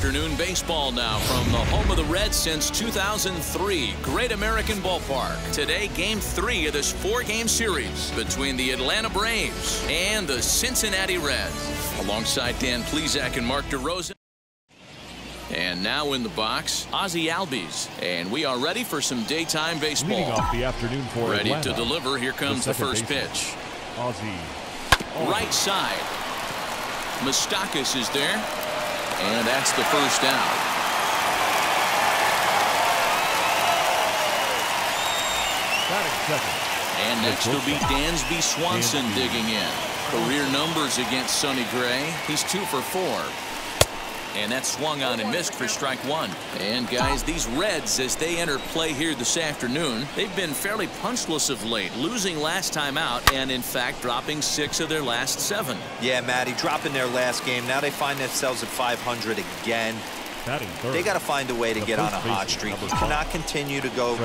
Afternoon baseball now from the home of the Reds since 2003. Great American Ballpark. Today, Game 3 of this 4-game series between the Atlanta Braves and the Cincinnati Reds. Alongside Dan Plesac and Mark DeRosa. And now in the box, Ozzie Albies. And we are ready for some daytime baseball. Leading off the afternoon for ready Atlanta, to deliver. Here comes the first pitch. Ozzie. Right side. Moustakas is there. And that's the first out. And next will be Dansby Swanson digging in. Career numbers against Sonny Gray. He's 2 for 4. And that's swung on and missed for strike 1. And guys, these Reds, as they enter play here this afternoon, they've been fairly punchless of late, losing last time out and in fact dropping 6 of their last 7. Yeah, Matty, dropping their last game. Now they find themselves at 500 again. They got to find a way to get on a hot streak. You cannot continue to go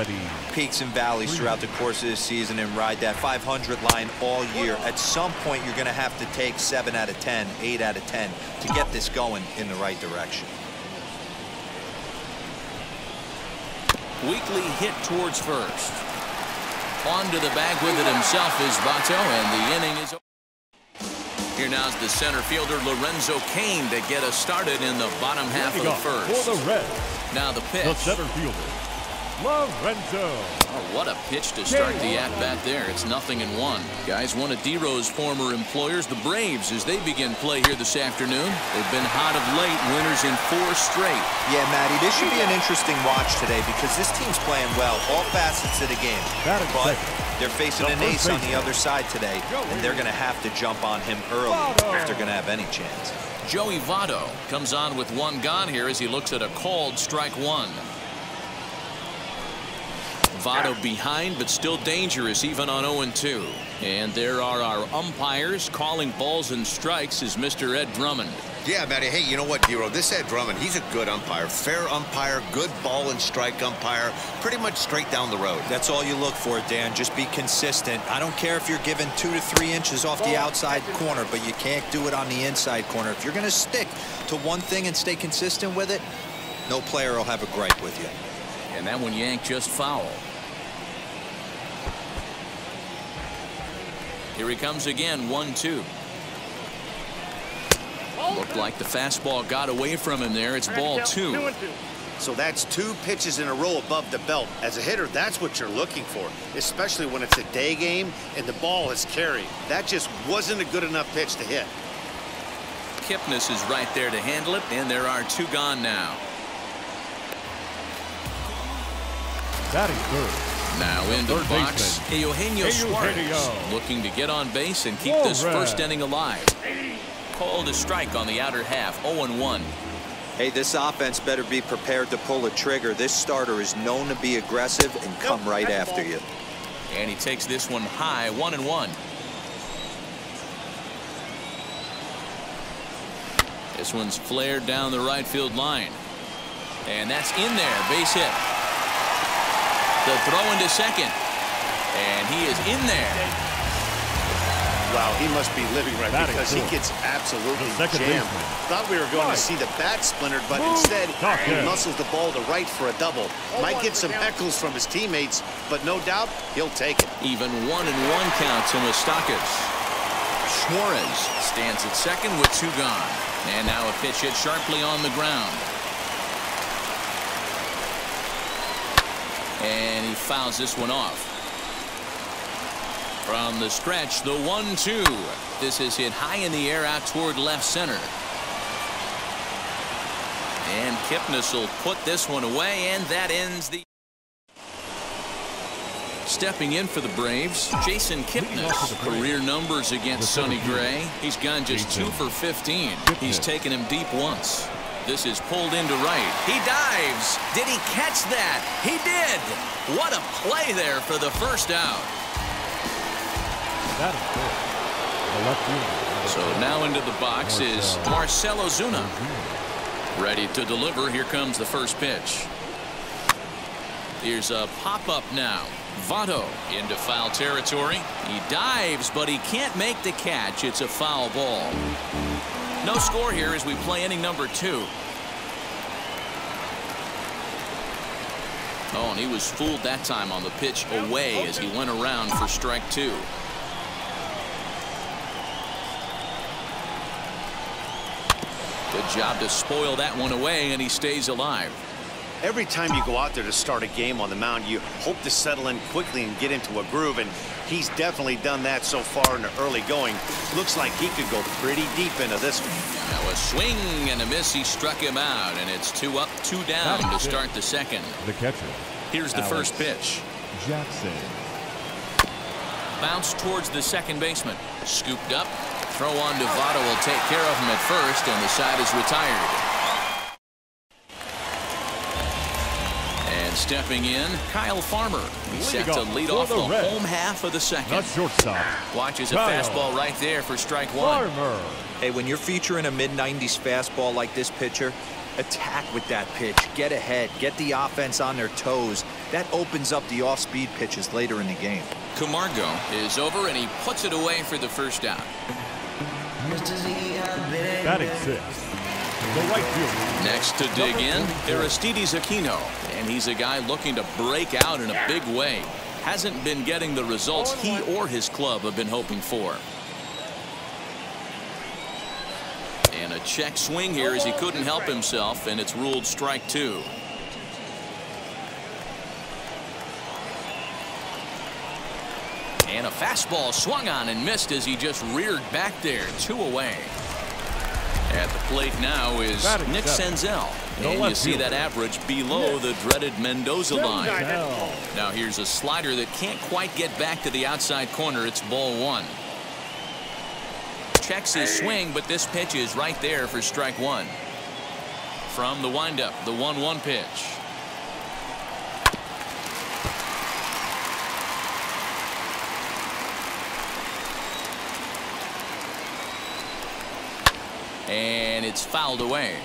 peaks and valleys throughout the course of the season and ride that 500 line all year. At some point, you're going to have to take 7 out of 10, 8 out of 10 to get this going in the right direction. Weekly hit towards first. Onto the bag with it himself is Votto, and the inning is over. Here now's the center fielder Lorenzo Cain to get us started in the bottom half of the first. For the Reds, now the pitch. the center fielder, Lorenzo. Oh, what a pitch to start the at-bat there. It's 0-1. Guys, one of D-Row's former employers, the Braves, as they begin play here this afternoon. They've been hot of late, winners in 4 straight. Yeah, Matty, this should be an interesting watch today because this team's playing well, all facets of the game. But they're facing an ace on the other side today, and they're going to have to jump on him early if they're going to have any chance. Joey Votto comes on with 1 gone here as he looks at a called strike 1. Votto behind, but still dangerous even on 0-2. And there are our umpires calling balls and strikes is Mr. Ed Drummond. Yeah, Matty. Hey, you know what, D-Row? This Ed Drummond, he's a good umpire. Fair umpire, good ball and strike umpire. Pretty much straight down the road. That's all you look for, Dan. Just be consistent. I don't care if you're given 2 to 3 inches off the outside corner, but you can't do it on the inside corner. If you're going to stick to one thing and stay consistent with it, no player will have a gripe with you. And that one yanked just foul. Here he comes again, 1-2. Looked like the fastball got away from him there. It's ball 2. So that's 2 pitches in a row above the belt. As a hitter, that's what you're looking for, especially when it's a day game and the ball is carried. That just wasn't a good enough pitch to hit. Kipnis is right there to handle it, and there are 2 gone now. Batting third. Now into the box, Eugenio Suarez looking to get on base and keep this first inning alive. Called a strike on the outer half, 0-1. Hey, this offense better be prepared to pull a trigger. This starter is known to be aggressive and come right after you. And he takes this one high, 1-1. This one's flared down the right field line. And that's in there, base hit. The throw into second. And he is in there. Wow, he must be living right because he gets absolutely jammed. Thought we were going to see the bat splintered, but instead he muscles the ball to right for a double. Might get some heckles from his teammates, but no doubt he'll take it. Even 1-1 count to Moustakas. Suarez stands at second with 2 gone. And now a pitch hit sharply on the ground. And he fouls this one off. From the stretch, the 1-2. This is hit high in the air out toward left center. And Kipnis will put this one away, and that ends the... Stepping in for the Braves, Jason Kipnis. Career numbers against Sonny Gray. He's gone just 2 for 15. He's taken him deep once. This is pulled into right. He dives. Did he catch that? He did. What a play there for the first out. So now into the box is Marcell Ozuna. Ready to deliver. Here comes the first pitch. Here's a pop-up now. Votto into foul territory. He dives, but he can't make the catch. It's a foul ball. No score here as we play inning number 2. Oh, and he was fooled that time on the pitch away as he went around for strike 2. Good job to spoil that one away, and he stays alive. Every time you go out there to start a game on the mound, you hope to settle in quickly and get into a groove, and he's definitely done that so far in the early going. Looks like he could go pretty deep into this one. Now a swing and a miss. He struck him out, and it's 2 up, 2 down to start the second. The catcher. Here's the first pitch. Jackson. Bounce towards the second baseman. Scooped up. Throw on to Votto will take care of him at first, and the side is retired. And stepping in, Kyle Farmer. He's set to lead off the home half of the second. Not shortstop. Watches a fastball right there for strike 1. Farmer. Hey, when you're featuring a mid-90s fastball like this pitcher, attack with that pitch. Get ahead. Get the offense on their toes. That opens up the off-speed pitches later in the game. Camargo is over, and he puts it away for the first out. Batting 6. The right fielder. Next to dig in, Aristides Aquino, and he's a guy looking to break out in a big way. Hasn't been getting the results he or his club have been hoping for. And a check swing here as he couldn't help himself, and it's ruled strike 2. And a fastball swung on and missed as he just reared back there. 2 away. At the plate now is Nick Senzel. And you see that average below the dreaded Mendoza line. Now here's a slider that can't quite get back to the outside corner. It's ball 1. Checks his swing, but this pitch is right there for strike 1. From the windup, the 1-1 pitch. And it's fouled away.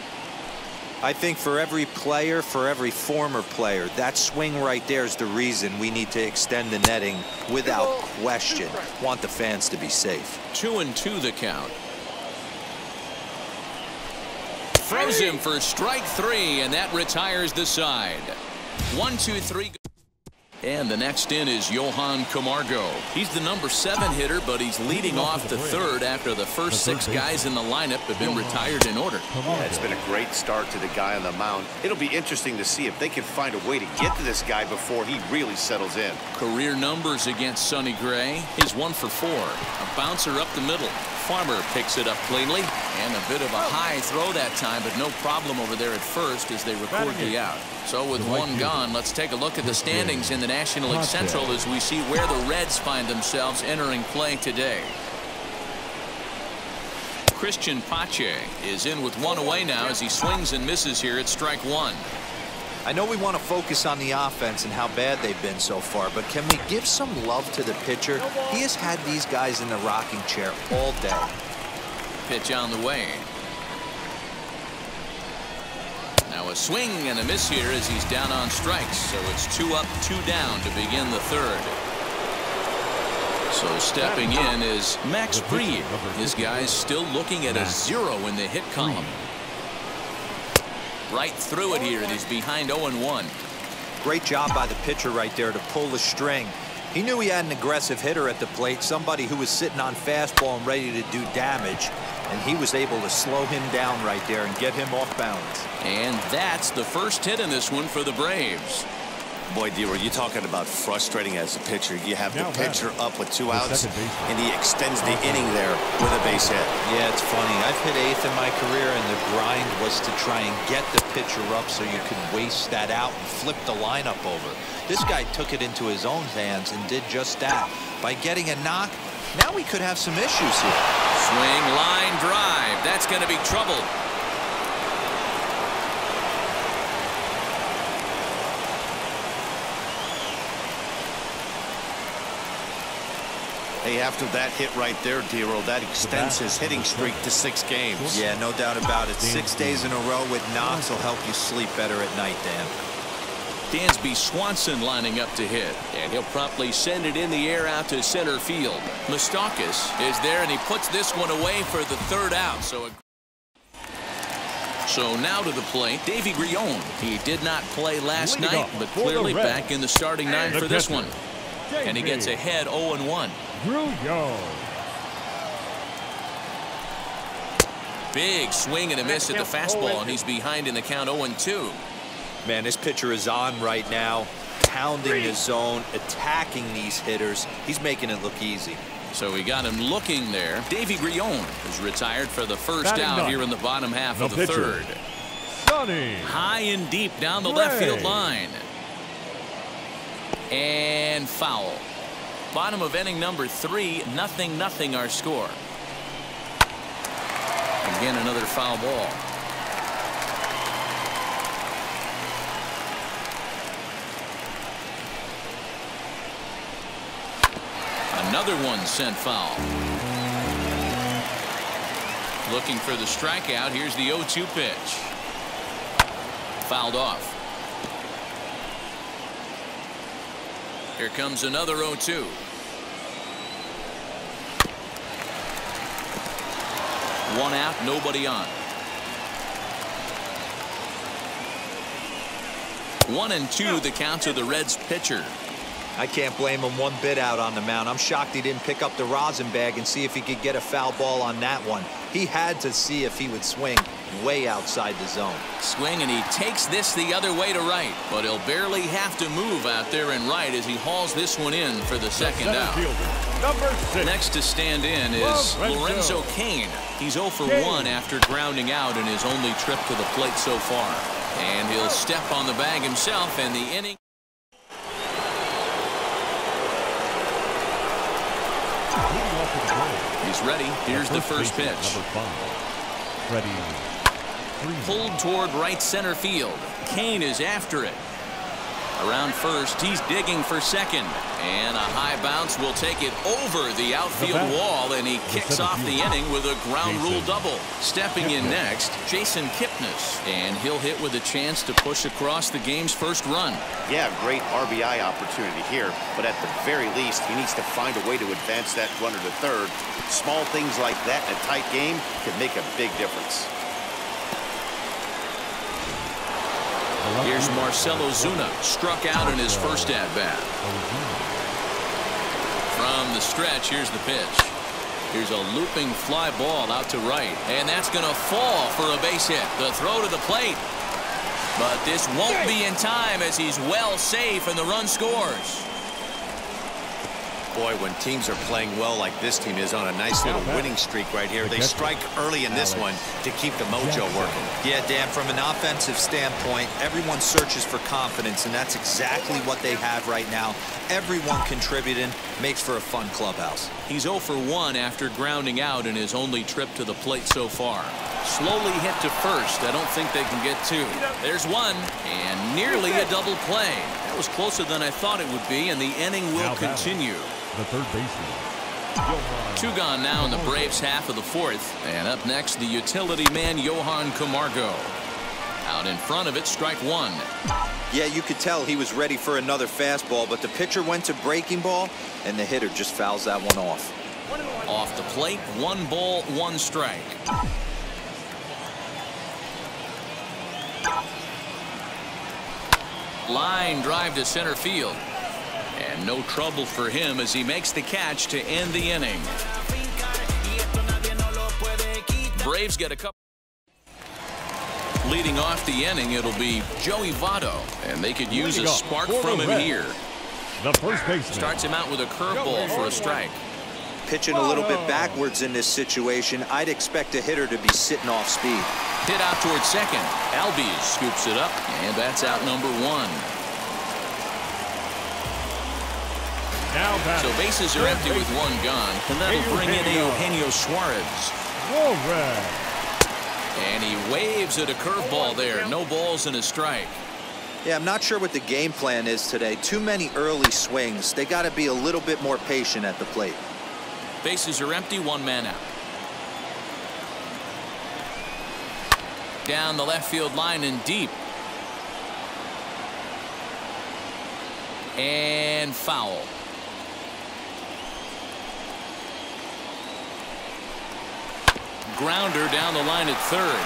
I think for every player, for every former player, that swing right there is the reason we need to extend the netting without question. Want the fans to be safe. 2-2 the count. Throws him for strike 3, and that retires the side. 1-2-3. And the next in is Johan Camargo. He's the number 7 hitter, but he's leading off the third after the first 6 guys in the lineup have been retired in order. Yeah, it's been a great start to the guy on the mound. It'll be interesting to see if they can find a way to get to this guy before he really settles in. Career numbers against Sonny Gray. He's 1 for 4. A bouncer up the middle. Farmer picks it up cleanly, and a bit of a high throw that time, but no problem over there at first as they record the out. So with 1 gone, let's take a look at the standings in the National League Central as we see where the Reds find themselves entering play today. Christian Pache is in with 1 away now as he swings and misses here at strike 1. I know we want to focus on the offense and how bad they've been so far, but can we give some love to the pitcher? He has had these guys in the rocking chair all day. Pitch on the way. Now a swing and a miss here as he's down on strikes. So it's 2 up, 2 down to begin the third. So stepping in is Max Fried. His guy's still looking at a 0 in the hit column. Right through it here, and he's behind 0-1. Great job by the pitcher right there to pull the string. He knew he had an aggressive hitter at the plate, somebody who was sitting on fastball and ready to do damage, and he was able to slow him down right there and get him off balance. And that's the first hit in this one for the Braves. Boy, D-Roy, you're talking about frustrating as a pitcher. You have the pitcher up with 2 outs, and he extends the inning there with a base hit. Yeah, it's funny. I've hit 8th in my career, and the grind was to try and get the pitcher up so you could waste that out and flip the lineup over. This guy took it into his own hands and did just that. By getting a knock, now we could have some issues here. Swing, line, drive. That's going to be trouble. Hey, after that hit right there, D-Roy, that extends his hitting streak to 6 games. Yeah, no doubt about it. 6 days in a row with knocks will help you sleep better at night, Dan. Dansby Swanson lining up to hit, and he'll promptly send it in the air out to center field. Moustakas is there, and he puts this one away for the 3rd out. So So now to the plate, Davy Grion. He did not play last night, but clearly back in the starting nine for this one. And he gets ahead 0-1. Big swing and a miss at the fastball, and he's behind in the count 0-2. Man, this pitcher is on right now, pounding the zone, attacking these hitters. He's making it look easy. So we got him looking there. Davy Grion is retired for the first out here in the bottom half of the third. High and deep down the left field line. And foul. Bottom of inning number 3, 0-0 our score. Again, another foul ball. Another one sent foul. Looking for the strikeout. Here's the 0-2 pitch. Fouled off. Here comes another 0-2. One out, nobody on. 1-2 the count to the Reds pitcher. I can't blame him one bit out on the mound. I'm shocked he didn't pick up the rosin bag and see if he could get a foul ball on that one. He had to see if he would swing way outside the zone. Swing, and he takes this the other way to right, but he'll barely have to move out there and right as he hauls this one in for the second out. Number 6. Next to stand in is Lorenzo Cain. He's 0 for 1 after grounding out in his only trip to the plate so far. And he'll step on the bag himself, and the inning. He's ready. Here's the first pitch. Number 5. Ready. Pulled toward right center field. Cain is after it. Around first, he's digging for second. And a high bounce will take it over the outfield wall, and he kicks off the inning with a ground rule double. Stepping in next, Jason Kipnis, and he'll hit with a chance to push across the game's first run. Yeah, great RBI opportunity here, but at the very least, he needs to find a way to advance that runner to third. Small things like that in a tight game could make a big difference. Here's Marcelo Zuna, struck out in his first at-bat. From the stretch, here's the pitch. Here's a looping fly ball out to right, and that's going to fall for a base hit. The throw to the plate, but this won't be in time as he's well safe and the run scores. Boy, when teams are playing well like this team is on a nice little winning streak right here, they strike early in this one to keep the mojo working. Yeah, Dan, from an offensive standpoint, everyone searches for confidence, and that's exactly what they have right now. Everyone contributing makes for a fun clubhouse. He's 0 for 1 after grounding out in his only trip to the plate so far. Slowly hit to first. I don't think they can get 2. There's one, and nearly a double play. That was closer than I thought it would be, and the inning will continue. The third baseman. 2 gone now in the Braves half of the 4th. And up next, the utility man, Johan Camargo. Out in front of it, strike 1. Yeah, you could tell he was ready for another fastball, but the pitcher went to breaking ball, and the hitter just fouls that one off. Off the plate, 1 ball, 1 strike. Line drive to center field. And no trouble for him as he makes the catch to end the inning. Braves get a couple. Leading off the inning, it'll be Joey Votto, and they could use a spark from him here. The first baseman starts him out with a curveball for a strike. Pitching a little bit backwards in this situation, I'd expect a hitter to be sitting off speed. Hit out towards second. Albies scoops it up, and that's out number 1. So bases are empty with 1 gone, and that'll bring in Eugenio Suarez. And he waves at a curveball there. No balls and a strike. Yeah, I'm not sure what the game plan is today. Too many early swings. They got to be a little bit more patient at the plate. Bases are empty, 1 man out. Down the left field line and deep. And foul. Grounder down the line at third.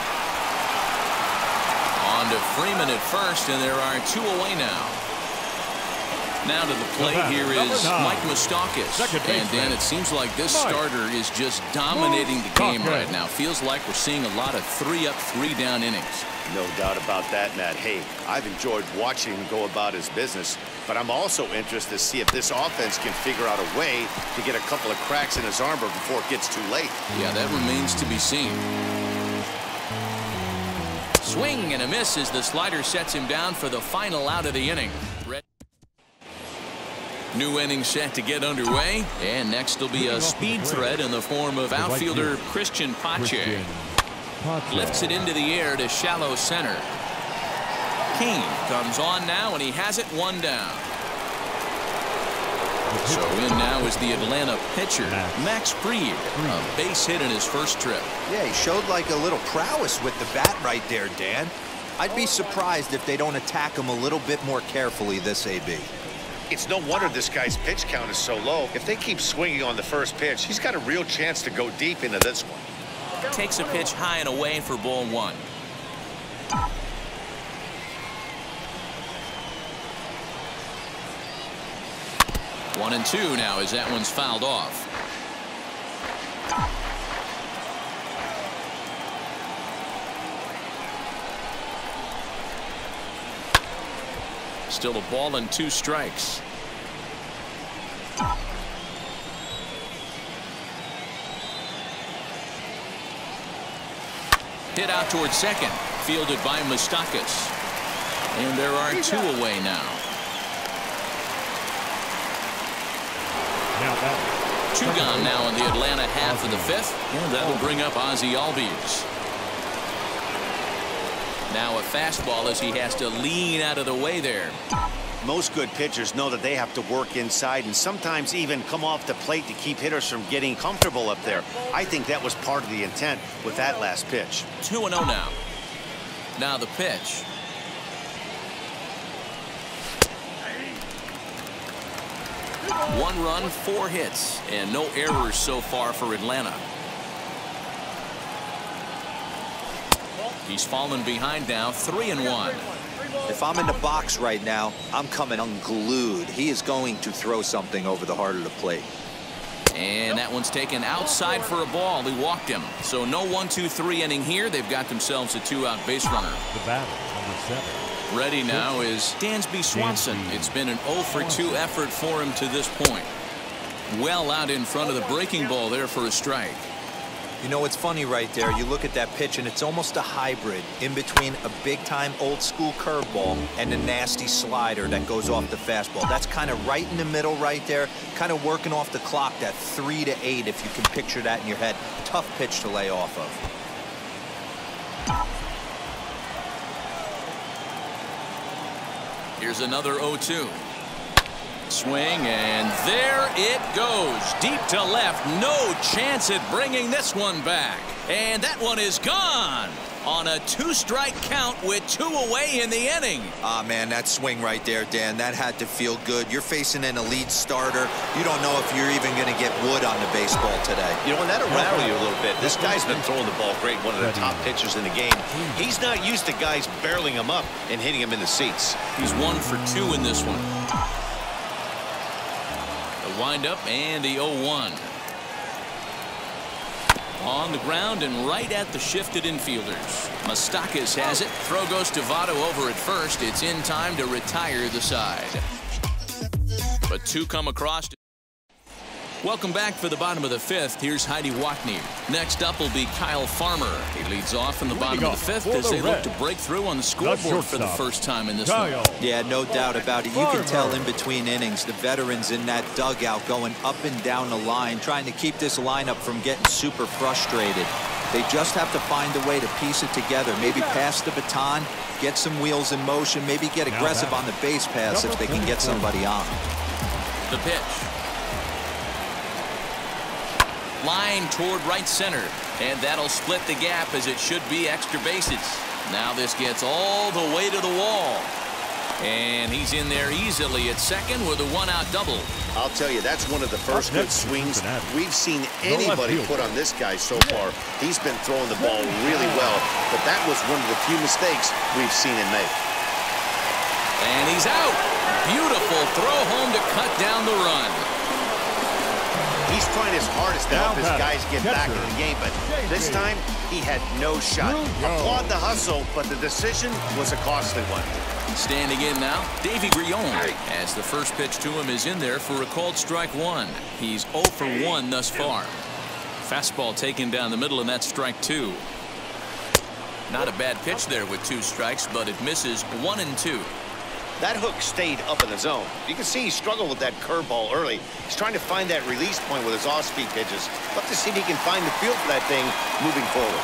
Freeman at first, and there are 2 away now. Now to the plate here is Mike Moustakas. And Dan, it seems like this starter is just dominating the game right now. Feels like we're seeing a lot of 3-up, 3-down innings. No doubt about that, Matt. Hey, I've enjoyed watching him go about his business, but I'm also interested to see if this offense can figure out a way to get a couple of cracks in his armor before it gets too late. Yeah, that remains to be seen. Swing and a miss as the slider sets him down for the final out of the inning. New inning set to get underway, and next will be a speed threat in the form of outfielder Christian Pache. Lifts it into the air to shallow center. King comes on now, and he has it 1 down. So in now is the Atlanta pitcher, Max Fried, a base hit in his first trip. Yeah, he showed like a little prowess with the bat right there, Dan. I'd be surprised if they don't attack him a little bit more carefully this AB. It's no wonder this guy's pitch count is so low. If they keep swinging on the first pitch, he's got a real chance to go deep into this one. Takes a pitch high and away for ball 1. One and 2 now as that one's fouled off. Still a ball and 2 strikes. Hit out towards second, fielded by Moustakas. And there are 2 away now. 2 gone now in the Atlanta half of the 5th, and that'll bring up Ozzie Albies. Now a fastball as he has to lean out of the way there. Most good pitchers know that they have to work inside and sometimes even come off the plate to keep hitters from getting comfortable up there. I think that was part of the intent with that last pitch. 2-0 now. Now the pitch. One run, 4 hits, and no errors so far for Atlanta. He's fallen behind now, 3-1. If I'm in the box right now, I'm coming unglued. He is going to throw something over the heart of the plate. And that one's taken outside for a ball. He walked him. So no 1-2-3 inning here. They've got themselves a 2-out base runner. The batter, number 7. Ready now is Dansby Swanson. It's been an 0-for-2 effort for him to this point. Well out in front of the breaking ball there for a strike. You know, it's funny right there. You look at that pitch, and it's almost a hybrid in between a big-time old-school curveball and a nasty slider that goes off the fastball. That's kind of right in the middle right there, kind of working off the clock, that 3 to 8, if you can picture that in your head. Tough pitch to lay off of. Here's another 0-2. Swing, and there it goes. Deep to left. No chance at bringing this one back. And that one is gone on a 2-strike count with 2 away in the inning. Ah, man, that swing right there, Dan, that had to feel good. You're facing an elite starter. You don't know if you're even going to get wood on the baseball today. You know, and that'll rattle you a little bit. This guy's been throwing the ball great, one of the top pitchers in the game. He's not used to guys barreling him up and hitting him in the seats. He's 1 for 2 in this one. Windup and the 0-1. On the ground and right at the shifted infielders. Moustakas has it. Throw goes to Votto over at first. It's in time to retire the side. But 2 come across. Welcome back for the bottom of the 5th. Here's Heidi Watney. Next up will be Kyle Farmer. He leads off in the bottom of the 5th as they look to break through on the scoreboard for the first time in this one. Yeah, no doubt about it. You can tell in between innings, the veterans in that dugout going up and down the line, trying to keep this lineup from getting super frustrated. They just have to find a way to piece it together. Maybe pass the baton, get some wheels in motion, maybe get aggressive on the base pass if they can get somebody on. The pitch. Line toward right center, and that'll split the gap as it should be extra bases. Now this gets all the way to the wall. And he's in there easily at second with a one-out double. I'll tell you, that's one of the first good swings we've seen anybody put on this guy so far. He's been throwing the ball really well, but that was one of the few mistakes we've seen him make. And he's out. Beautiful throw home to cut down the run. He's trying his hardest to help his guys get back in the game, but this time he had no shot. Applaud the hustle, but the decision was a costly one. Standing in now, Davy Grion, as the first pitch to him is in there for a called strike one. He's 0 for 1 thus far. Fastball taken down the middle, and that's strike 2. Not a bad pitch there with 2 strikes, but it misses 1 and 2. That hook stayed up in the zone. You can see he struggled with that curveball early. He's trying to find that release point with his off-speed pitches. Love to see if he can find the feel for that thing moving forward.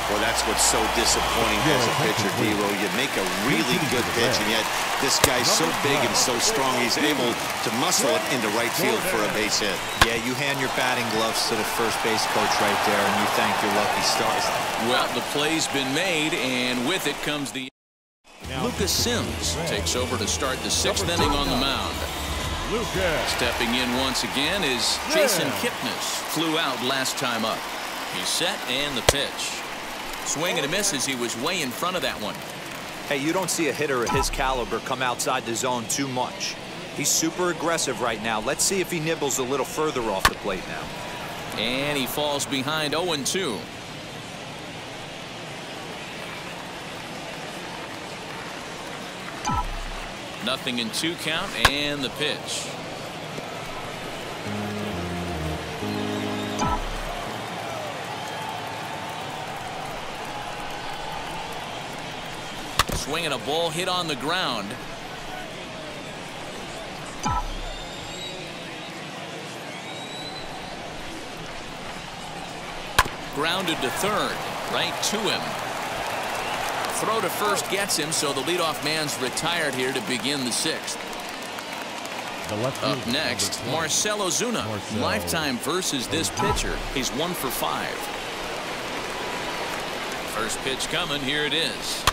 Well, that's what's so disappointing as a pitcher, D-Row. You make a really good pitch, and yet this guy's so big and so strong, he's able to muscle it into right field for a base hit. Yeah, you hand your batting gloves to the first base coach right there, and you thank your lucky stars. Well, the play's been made, and with it comes the... Lucas Sims takes over to start the 6th inning on the mound. Stepping in once again is Jason Kipnis. Flew out last time up. He's set and the pitch. Swing and a miss as he was way in front of that one. Hey, you don't see a hitter of his caliber come outside the zone too much. He's super aggressive right now. Let's see if he nibbles a little further off the plate now. And he falls behind 0-2. Nothing in 2 count and the pitch. Swinging a ball hit on the ground. Grounded to third, right to him. Throw to first gets him, so the leadoff man's retired here to begin the 6th. Up next, Marcell Ozuna. Lifetime versus this pitcher. He's 1 for 5. First pitch coming. Here it is.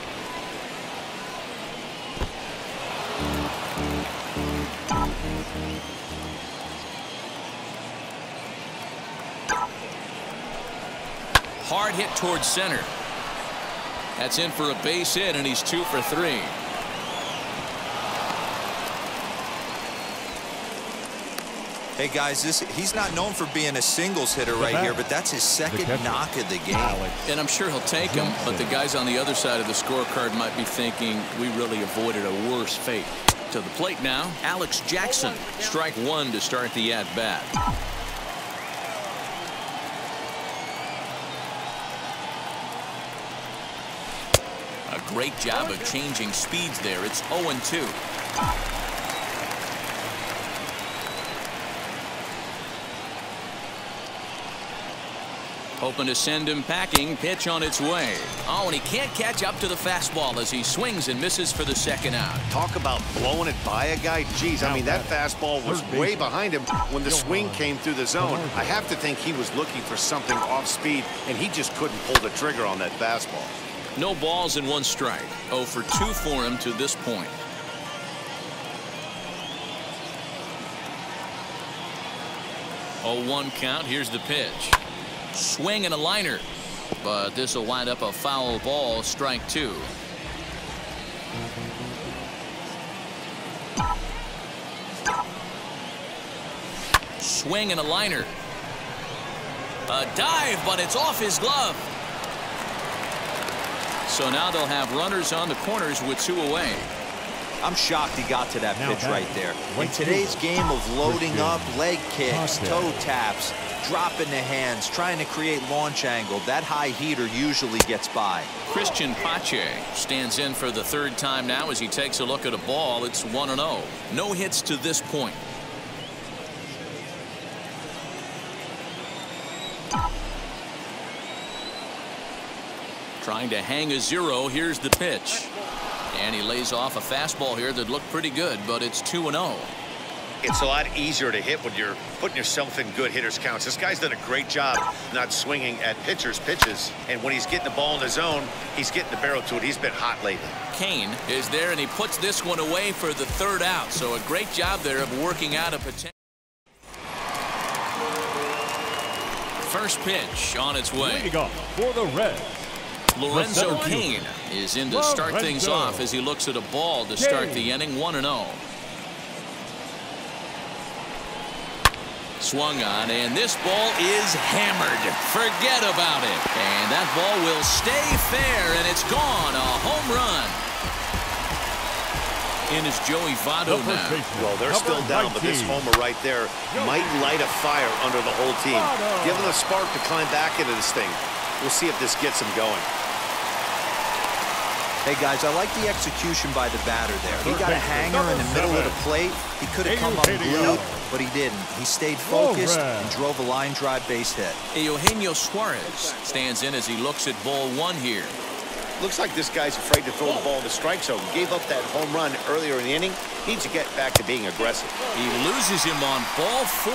Hard hit towards center. That's in for a base hit, and he's 2 for 3. Hey guys, he's not known for being a singles hitter right here, but that's his second knock of the game. And I'm sure he'll take him, but the guys on the other side of the scorecard might be thinking we really avoided a worse fate. To the plate now, Alex Jackson. Strike 1 to start the at-bat. A great job of changing speeds there. It's 0-2. Hoping to send him packing. Pitch on its way. Oh, and he can't catch up to the fastball as he swings and misses for the 2nd out. Talk about blowing it by a guy. Geez, I mean, that fastball was way behind him when the swing came through the zone. I have to think he was looking for something off speed, and he just couldn't pull the trigger on that fastball. No balls and 1 strike. 0 for 2 for him to this point. Oh, 1 count. Here's the pitch. Swing and a liner, but this will wind up a foul ball. Strike 2. Swing and a liner. A dive, but it's off his glove. So now they'll have runners on the corners with 2 away. I'm shocked he got to that pitch right there. In today's game of loading up, leg kicks, toe taps, dropping the hands, trying to create launch angle, that high heater usually gets by. Christian Pache stands in for the 3rd time now as he takes a look at a ball. It's 1-0. No hits to this point. Trying to hang a 0. Here's the pitch. And he lays off a fastball here that looked pretty good, but it's 2-0. It's a lot easier to hit when you're putting yourself in good hitter's counts. This guy's done a great job not swinging at pitchers' pitches. And when he's getting the ball in the zone, he's getting the barrel to it. He's been hot lately. Kane is there, and he puts this one away for the third out. So a great job there of working out a potential. First pitch on its way. Leading off for the Reds, Lorenzo Kane is in to start things off as he looks at a ball to start the inning. 1-0. Swung on, and this ball is hammered. Forget about it. And that ball will stay fair, and it's gone. A home run. In is Joey Votto now. Well, they're still down, but this homer right there might light a fire under the whole team. Give them a spark to climb back into this thing. We'll see if this gets them going. Hey, guys, I like the execution by the batter there. He got a hanger in the middle of the plate. He could have come unglued, but he didn't. He stayed focused and drove a line drive base hit. Eugenio Suarez stands in as he looks at ball one here. Looks like this guy's afraid to throw the ball in the strike zone. Gave up that home run earlier in the inning. Needs to get back to being aggressive. He loses him on ball 4.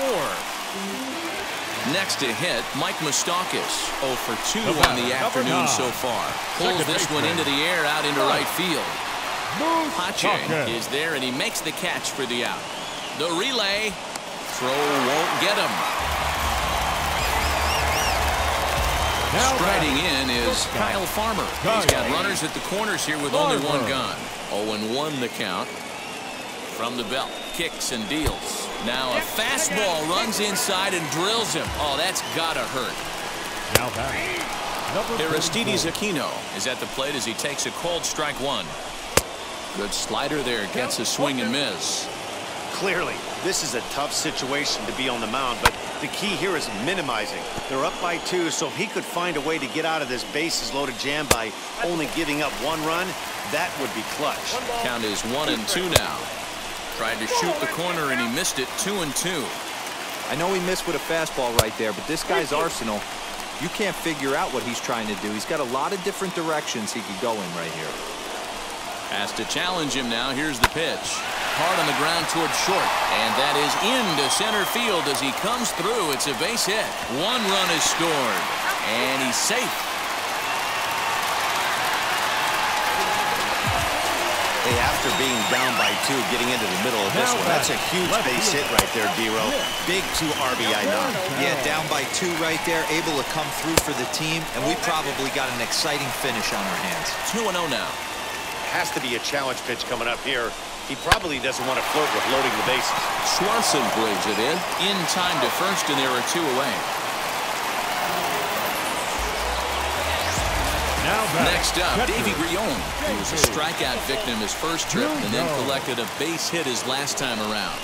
Next to hit, Mike Moustakas, 0 for 2 on the afternoon so far. Pulls this one into the air out into right field. Pache is there, and he makes the catch for the out. The relay. Throw won't get him. Striding in is Kyle Farmer. He's got runners at the corners here with only one gun. 0-1 the count. From the belt, kicks and deals. Now a fastball runs inside and drills him. Oh, that's gotta hurt. Now batting, Aristides Aquino is at the plate as he takes a cold strike 1. Good slider there, gets a swing and miss. Clearly, this is a tough situation to be on the mound, but the key here is minimizing. They're up by 2, so if he could find a way to get out of this bases-loaded jam by only giving up 1 run, that would be clutch. Count is 1-2 now. Tried to shoot the corner, and he missed it. 2-2. I know he missed with a fastball right there, but this guy's arsenal, you can't figure out what he's trying to do. He's got a lot of different directions he could go in right here. Has to challenge him now. Here's the pitch. Hard on the ground towards short. And that is into center field as he comes through. It's a base hit. 1 run is scored. And he's safe. Hey, after being down by 2, getting into the middle of this one, that's a huge base hit right there, D-Row. Big 2 RBI knock. Yeah, down by 2 right there, able to come through for the team, and we probably got an exciting finish on our hands. 2-0 now. Has to be a challenge pitch coming up here. He probably doesn't want to flirt with loading the bases. Swanson brings it in time to first, and there are 2 away. Next up, Davy Grion. He was a strikeout victim his first trip and then collected a base hit his last time around.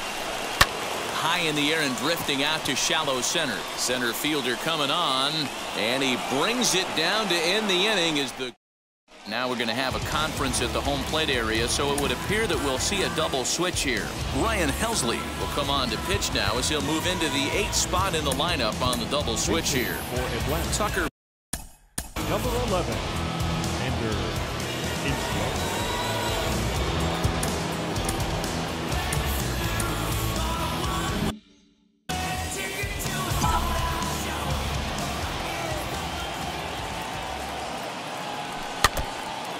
High in the air and drifting out to shallow center. Center fielder coming on, and he brings it down to end the inning. Now we're going to have a conference at the home plate area, so it would appear that we'll see a double switch here. Ryan Helsley will come on to pitch now as he'll move into the 8th spot in the lineup on the double switch here. Tucker. Number 11, Ender Inslow.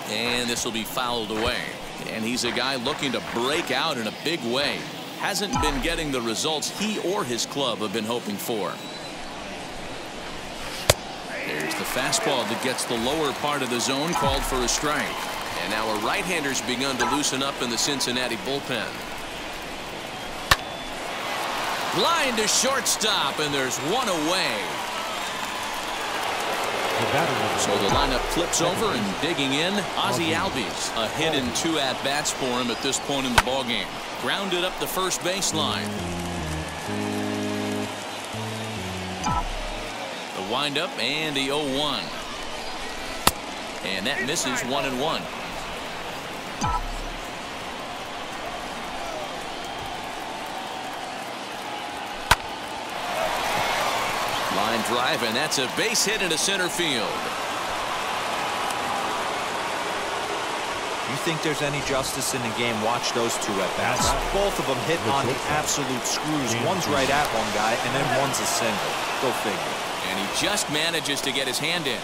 And this will be fouled away. And he's a guy looking to break out in a big way. Hasn't been getting the results he or his club have been hoping for. There's the fastball that gets the lower part of the zone, called for a strike. And now a right-hander's begun to loosen up in the Cincinnati bullpen. Line to shortstop, and there's 1 away. So the lineup flips over, and digging in, Ozzie Albies. A hit and 2 at-bats for him at this point in the ballgame. Grounded up the first baseline. The windup and the 0-1. And that misses 1-1. Line drive, and that's a base hit into center field. You think there's any justice in the game? Watch those two at bats. Both of them hit on the absolute screws. One's right at one guy, and then one's a single. Go figure. And he just manages to get his hand in.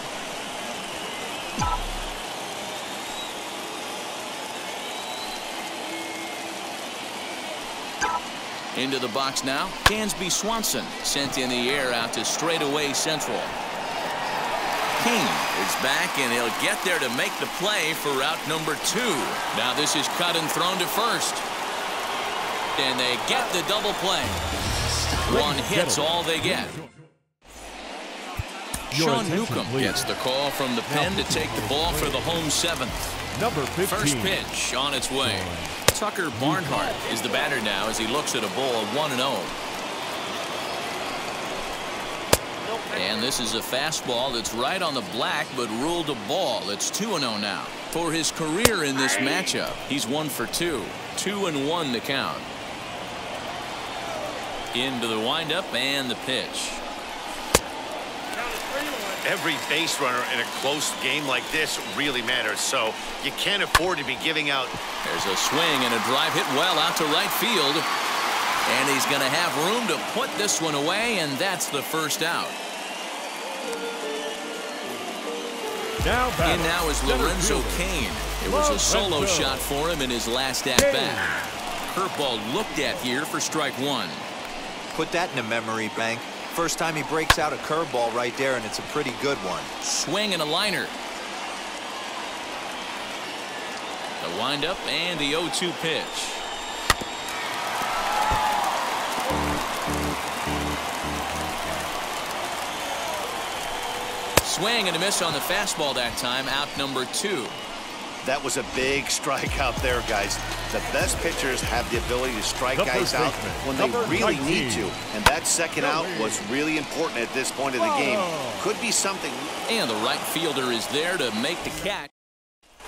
Into the box now. Dansby Swanson sent in the air out to straightaway central. King is back, and he'll get there to make the play for route number 2. Now this is cut and thrown to first. And they get the double play. One hit's all they get. Sean Newcomb gets the call from the pen to take the ball for the home 7th. Number 15. First pitch on its way. Tucker Barnhart is the batter now as he looks at a ball of 1-0. And this is a fastball that's right on the black but ruled a ball. It's 2-0 now. For his career in this matchup, he's 1 for 2. 2-1 the count. Into the windup and the pitch. Every base runner in a close game like this really matters, so you can't afford to be giving out. There's a swing and a drive hit well out to right field. And he's going to have room to put this one away, and that's the first out. In now is Lorenzo Cain. It was a solo shot for him in his last at-bat. Curveball looked at here for strike 1. Put that in a memory bank. First time he breaks out a curveball right there, and it's a pretty good one. Swing and a liner. The windup and the 0-2 pitch. Swing and a miss on the fastball that time. Out number 2. That was a big strikeout there, guys. The best pitchers have the ability to strike guys out when they really need to. And that second out was really important at this point of the game. Could be something. And the right fielder is there to make the catch.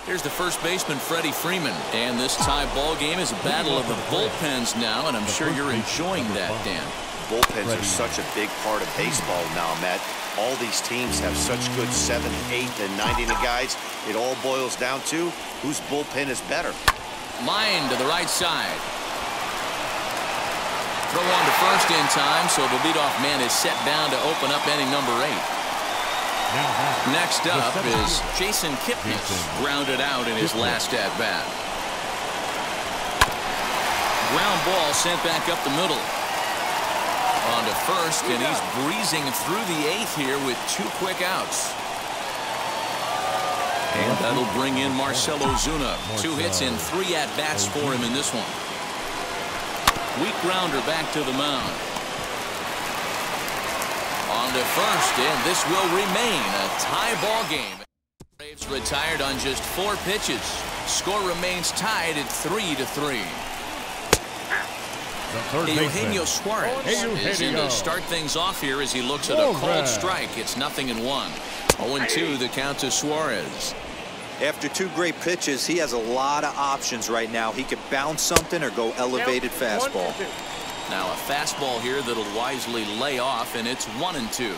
Here's the first baseman, Freddie Freeman. And this tie ball game is a battle of the bullpens now, and I'm sure you're enjoying that, Dan. Bullpens are such a big part of baseball now, Matt. All these teams have such good 7th, 8th, and 9th inning guys. It all boils down to whose bullpen is better. Line to the right side. Throw on to first in time, so the leadoff man is set down to open up inning number 8. Next up is Jason Kipnis, grounded out in his last at-bat. Ground ball sent back up the middle. On to first, and he's breezing through the 8th here with 2 quick outs. And that'll bring in Marcell Ozuna. 2 hits and 3 at-bats for him in this one. Weak grounder back to the mound. On to first, and this will remain a tie ball game. Braves retired on just 4 pitches. Score remains tied at 3-3. Eugenio Suarez is in to start things off here as he looks at a called strike. It's 0-1. 0-2 the count to Suarez. After 2 great pitches, he has a lot of options right now. He could bounce something or go elevated fastball. Now a fastball here that'll wisely lay off, and it's 1-2.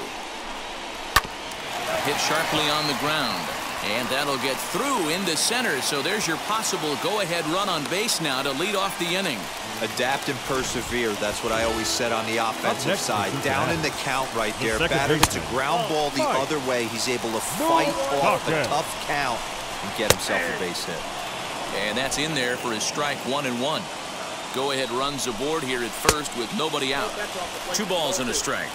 Hit sharply on the ground. And that'll get through into center. So there's your possible go-ahead run on base now to lead off the inning. Adapt and persevere. That's what I always said on the offensive side. Down in the count right there. Batter hits a ground ball the other way. He's able to fight off a tough count and get himself a base hit. And that's in there for his strike 1-1. Go-ahead runs aboard here at first with nobody out. 2 balls and a strike.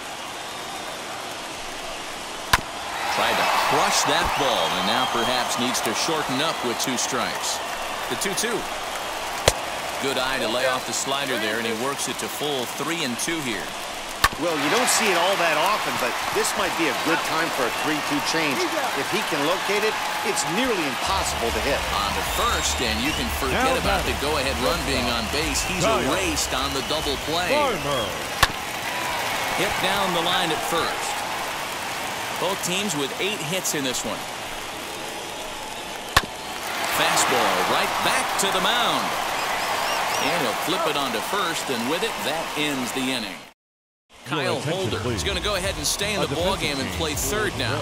Tried to crush that ball, and now perhaps needs to shorten up with 2 strikes. The 2-2. Good eye to lay off the slider there, and he works it to full 3-2 here. Well, you don't see it all that often, but this might be a good time for a 3-2 change. If he can locate it, it's nearly impossible to hit. On to first, and you can forget about the go-ahead run being on base. He's erased on the double play. Hit down the line at first. Both teams with 8 hits in this one. Fastball right back to the mound. And he'll flip it onto first, and with it, that ends the inning. Kyle Holder is going to go ahead and stay in the ballgame and play third now.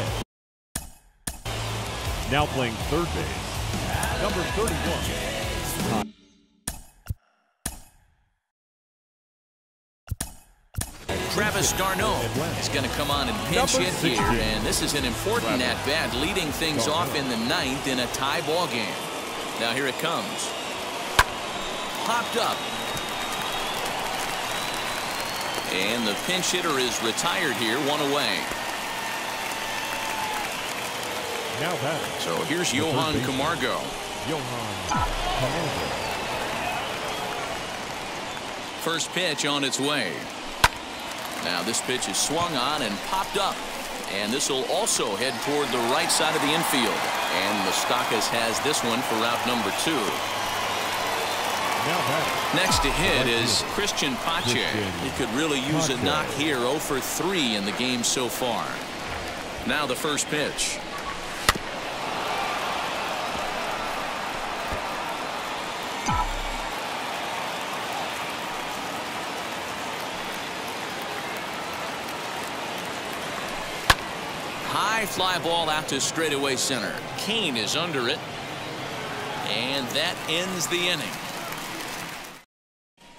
Now playing third base, Number 31. Travis d'Arnaud is going to come on and pinch hit here, and this is an important at-bat, leading things off in the 9th in a tie ball game. Now here it comes. Popped up. And the pinch hitter is retired here, 1 away. Now batting. So here's Johan Camargo. First pitch on its way. Now this pitch is swung on and popped up. And this will also head toward the right side of the infield. And Moustakas has this one for route number 2. Next to hit is Christian Pache. He could really use a knock here. 0 for 3 in the game so far. Now the first pitch. High fly ball out to straightaway center. Kane is under it. And that ends the inning.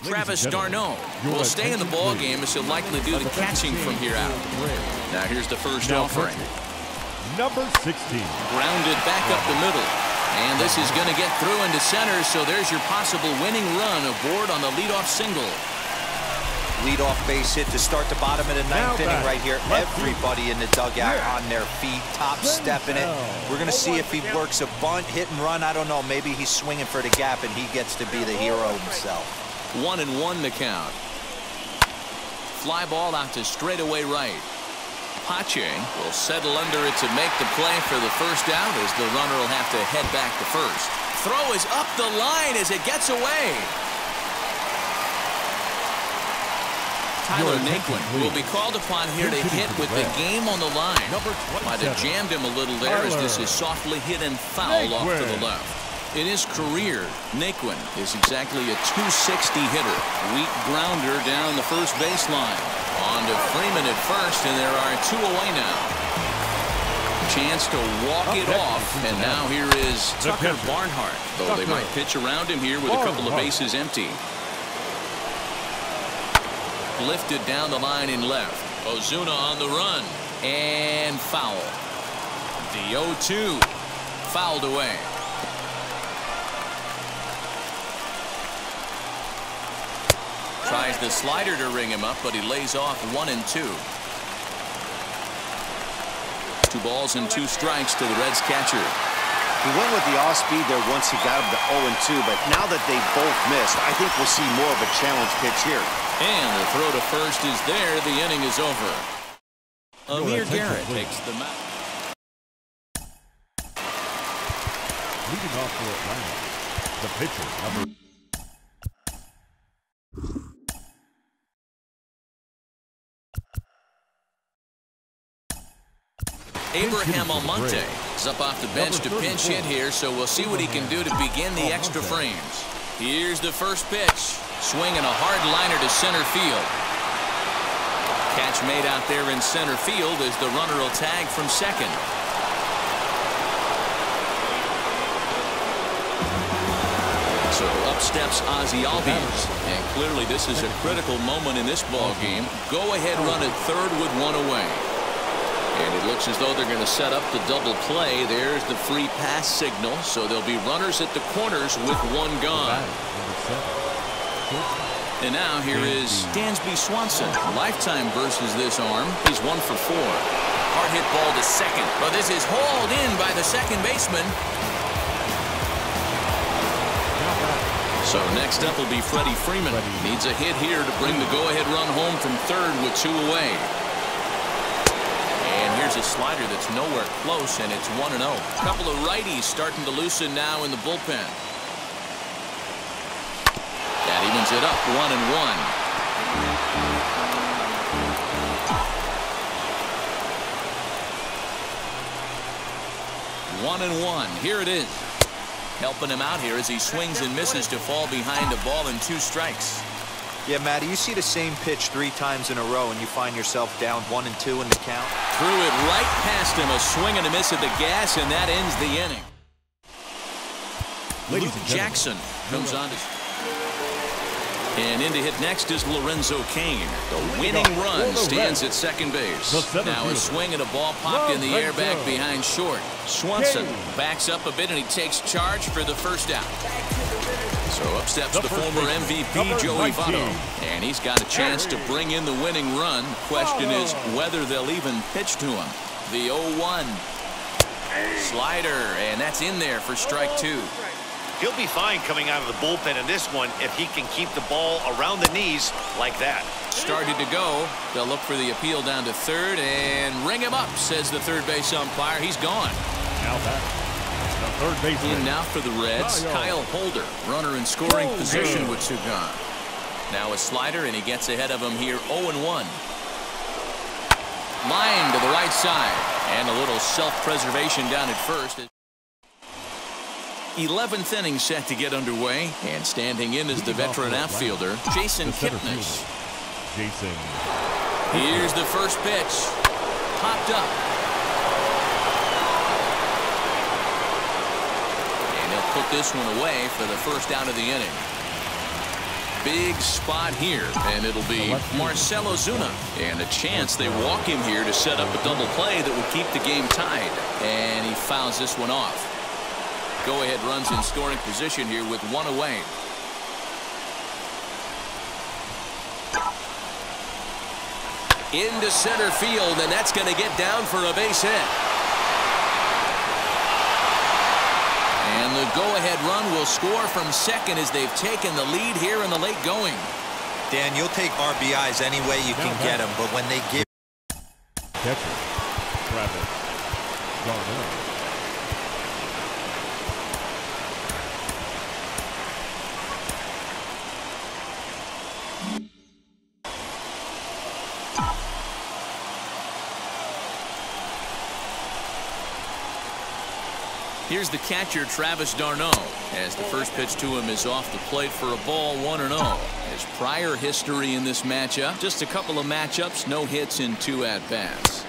Travis d'Arnaud will stay in the ball game as he'll likely do the catching from here out. Now here's the first offering. Number 16. Grounded back up the middle. And this is going to get through into center, so there's your possible winning run aboard on the leadoff single. Leadoff base hit to start the bottom of the 9th inning right here. Everybody in the dugout on their feet, top stepping it. We're going to see if he works a bunt, hit and run. I don't know. Maybe he's swinging for the gap and he gets to be the hero himself. 1-1 the count. Fly ball out to straightaway right. Pache will settle under it to make the play for the first out as the runner will have to head back to first. Throw is up the line as it gets away. Tyler Naquin will be called upon here to hit with the game on the line. Might have jammed him a little there as this is softly hit and foul off to the left. In his career, Naquin is exactly a .260 hitter. Weak grounder down the first baseline. On to Freeman at first, and there are 2 away now. Chance to walk it off, and now here is Tucker Barnhart. Though they might pitch around him here with a couple of bases empty. Lifted down the line in left. Ozuna on the run. And foul. The 0-2. Fouled away. Tries the slider to ring him up, but he lays off 1-2. 2 balls and 2 strikes to the Reds catcher. He went with the off-speed there once he got him to 0-2, but now that they both missed, I think we'll see more of a challenge pitch here. And the throw to first is there. The inning is over. Amir Garrett takes the mound. Leading off for Atlanta, the pitcher, number... Abraham Almonte is up off the bench to pinch hit here, so we'll see what he can do to begin the extra frames. Here's the first pitch. Swinging a hard liner to center field. Catch made out there in center field as the runner will tag from second. So up steps Ozzie Albies, and clearly this is a critical moment in this ball game. Go ahead run at third with 1 away. And it looks as though they're going to set up the double play. There's the free pass signal, so there'll be runners at the corners with 1 gone. And now here is Dansby Swanson. Lifetime versus this arm. He's 1 for 4. Hard hit ball to second. But this is hauled in by the second baseman. So next up will be Freddie Freeman. Needs a hit here to bring the go-ahead run home from third with 2 away. And here's a slider that's nowhere close, and it's 1-0. A couple of righties starting to loosen now in the bullpen. That evens it up 1-1. 1-1. Here it is. Helping him out here as he swings and misses to fall behind a ball and 2 strikes. Yeah, Matty, you see the same pitch 3 times in a row and you find yourself down 1-2 in the count. Threw it right past him. A swing and a miss at the gas, and that ends the inning. Luke Jackson comes on. And in to hit next is Lorenzo Cain. The winning run stands at second base. Now a swing and a ball popped in the air back behind short. Swanson backs up a bit and he takes charge for the first out. So up steps the former MVP Joey Votto. And he's got a chance to bring in the winning run. Question is whether they'll even pitch to him. The 0-1. Slider, and that's in there for strike two. He'll be fine coming out of the bullpen in this one if he can keep the ball around the knees like that. Started to go. They'll look for the appeal down to third and ring him up, says the third base umpire. He's gone. Now back. The third baseman. In now for the Reds, Kyle Holder. Runner in scoring position with two gone. Now a slider, and he gets ahead of him here 0-1. Line to the right side. And a little self-preservation down at first. 11th inning set to get underway, and standing in is the veteran outfielder Jason Kipnis. Here's the first pitch, popped up, and he'll put this one away for the first out of the inning. Big spot here, and it'll be Marcell Ozuna, and a chance they walk him here to set up a double play that would keep the game tied, and he fouls this one off. Go-ahead runs in scoring position here with one away. Into center field, and that's going to get down for a base hit. And the go-ahead run will score from second as they've taken the lead here in the late going. Dan, you'll take RBIs any way you can get them, but when they give... Catcher, Travis Darnell. Here's the catcher, Travis d'Arnaud, as the first pitch to him is off the plate for a ball, 1-0. His prior history in this matchup, just a couple of matchups, no hits in 2 at-bats.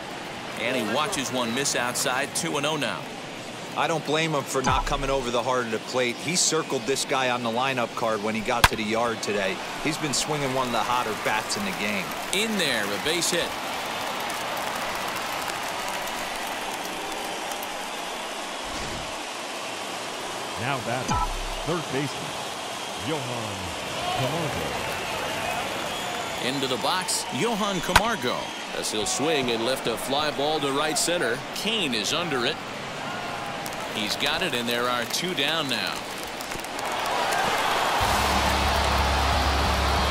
And he watches one miss outside, 2-0 now. I don't blame him for not coming over the heart of the plate. He circled this guy on the lineup card when he got to the yard today. He's been swinging one of the hotter bats in the game. In there, a base hit. Now batting, third baseman, Johan Camargo. Into the box, Johan Camargo, as he'll swing and lift a fly ball to right center. Cain is under it. He's got it, and there are 2 down now.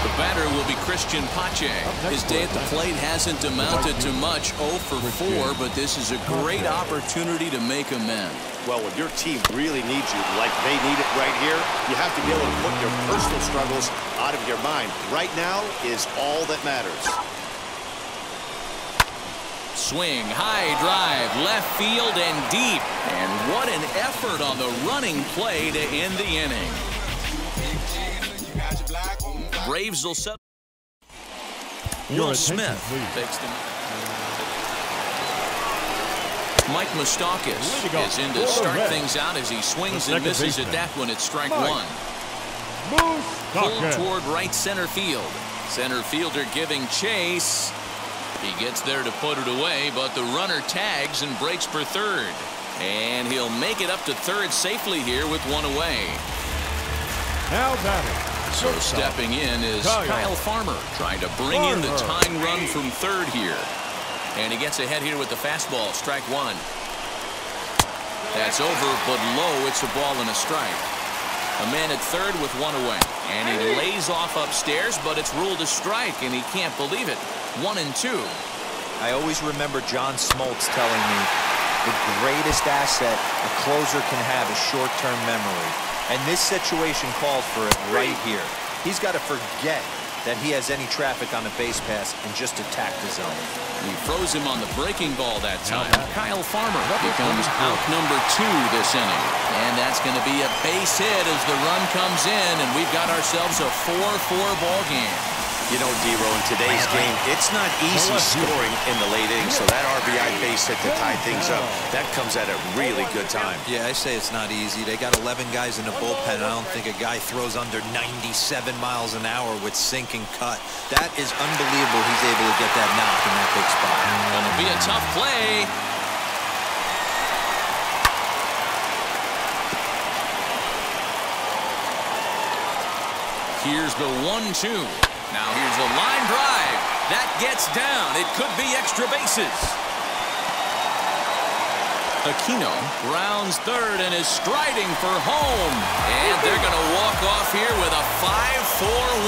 The batter will be Christian Pache. His day at the plate hasn't amounted to much, 0 for 4, but this is a great opportunity to make amends. Well, when your team really needs you like they need it right here, you have to be able to put your personal struggles out of your mind. Right now is all that matters. Swing, high drive, left field and deep. And what an effort on the running play to end the inning. Braves will set. Will Smith takes them. Mike Moustakas is in to start things out as he swings and misses at that one at strike 1. Pulled toward right center field. Center fielder giving chase. He gets there to put it away, but the runner tags and breaks for third. And he'll make it up to third safely here with one away. Now batting. So stepping in is Kyle Farmer, trying to bring in the tying run from third here. And he gets ahead here with the fastball, strike 1. That's over, but low. It's a ball and a strike. A man at third with one away. And he lays off upstairs, but it's ruled a strike, and he can't believe it. 1-2. I always remember John Smoltz telling me the greatest asset a closer can have is short-term memory. And this situation calls for it right here. He's got to forget that he has any traffic on the base pass and just attack the zone. He froze him on the breaking ball that time. Kyle Farmer becomes out number 2 this inning. And that's going to be a base hit as the run comes in, and we've got ourselves a 4-4 ball game. You know, D-Row, in today's game, it's not easy scoring in the late innings, so that RBI base hit to tie things up, that comes at a really good time. Yeah, I say it's not easy. They got 11 guys in the bullpen. I don't think a guy throws under 97 miles an hour with sink and cut. That is unbelievable he's able to get that knock in that big spot. Gonna be a tough play. Here's the 1-2. Now here's the line drive. That gets down. It could be extra bases. Aquino rounds third and is striding for home. And they're going to walk off here with a 5-4